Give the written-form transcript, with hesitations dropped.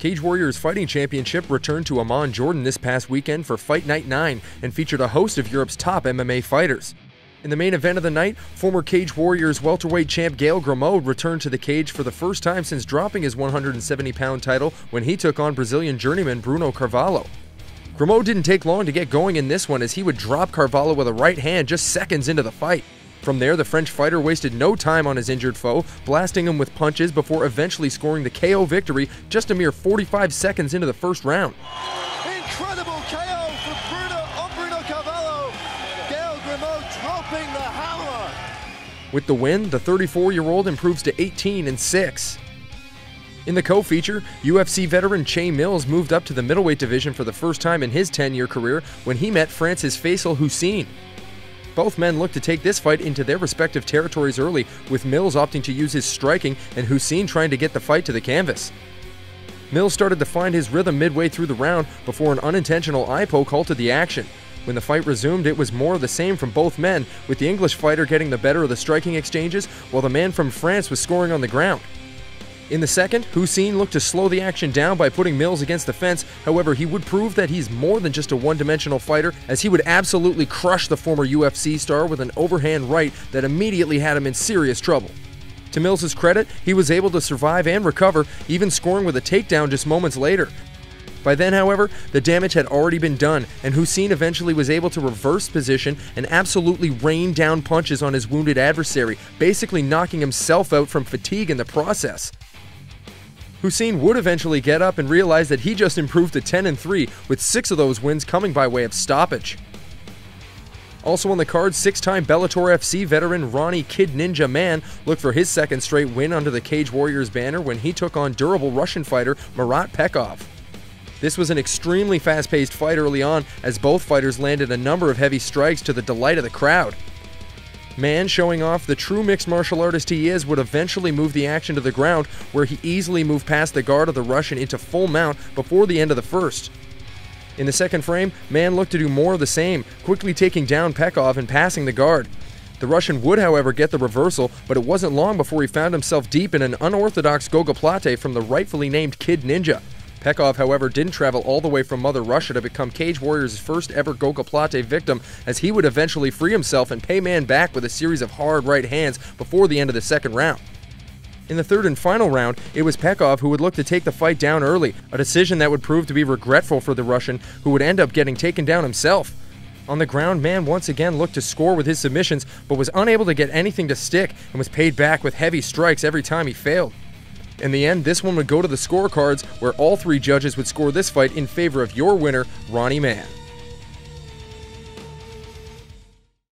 Cage Warriors Fighting Championship returned to Amman, Jordan this past weekend for Fight Night 9 and featured a host of Europe's top MMA fighters. In the main event of the night, former Cage Warriors welterweight champ Gael Grimaud returned to the cage for the first time since dropping his 170-pound title when he took on Brazilian journeyman Bruno Carvalho. Grimaud didn't take long to get going in this one as he would drop Carvalho with a right hand just seconds into the fight. From there, the French fighter wasted no time on his injured foe, blasting him with punches before eventually scoring the KO victory just a mere 45 seconds into the first round. Incredible KO for Bruno Carvalho. Gael Grimaud dropping the hammer. With the win, the 34-year-old improves to 18-6. In the co-feature, UFC veteran Che Mills moved up to the middleweight division for the first time in his 10-year career when he met France's Faisal Hussein. Both men looked to take this fight into their respective territories early, with Mills opting to use his striking and Hussein trying to get the fight to the canvas. Mills started to find his rhythm midway through the round before an unintentional eye poke halted the action. When the fight resumed, it was more of the same from both men, with the English fighter getting the better of the striking exchanges, while the man from France was scoring on the ground. In the second, Hussein looked to slow the action down by putting Mills against the fence. However, he would prove that he's more than just a one-dimensional fighter, as he would absolutely crush the former UFC star with an overhand right that immediately had him in serious trouble. To Mills' credit, he was able to survive and recover, even scoring with a takedown just moments later. By then, however, the damage had already been done, and Hussein eventually was able to reverse position and absolutely rain down punches on his wounded adversary, basically knocking himself out from fatigue in the process. Hussein would eventually get up and realize that he just improved to 10-3, with 6 of those wins coming by way of stoppage. Also on the card, 6-time Bellator FC veteran Ronnie Kid Ninja Man looked for his second straight win under the Cage Warriors banner when he took on durable Russian fighter Murat Peckoff. This was an extremely fast-paced fight early on, as both fighters landed a number of heavy strikes to the delight of the crowd. Man, showing off the true mixed martial artist he is, would eventually move the action to the ground, where he easily moved past the guard of the Russian into full mount before the end of the first. In the second frame, Man looked to do more of the same, quickly taking down Peckoff and passing the guard. The Russian would, however, get the reversal, but it wasn't long before he found himself deep in an unorthodox gogoplate from the rightfully named Kid Ninja. Peckoff, however, didn't travel all the way from Mother Russia to become Cage Warriors' first ever gogoplate victim, as he would eventually free himself and pay Man back with a series of hard right hands before the end of the second round. In the third and final round, it was Peckoff who would look to take the fight down early, a decision that would prove to be regretful for the Russian, who would end up getting taken down himself. On the ground, Man once again looked to score with his submissions, but was unable to get anything to stick and was paid back with heavy strikes every time he failed. In the end, this one would go to the scorecards, where all 3 judges would score this fight in favor of your winner, Ronnie Man.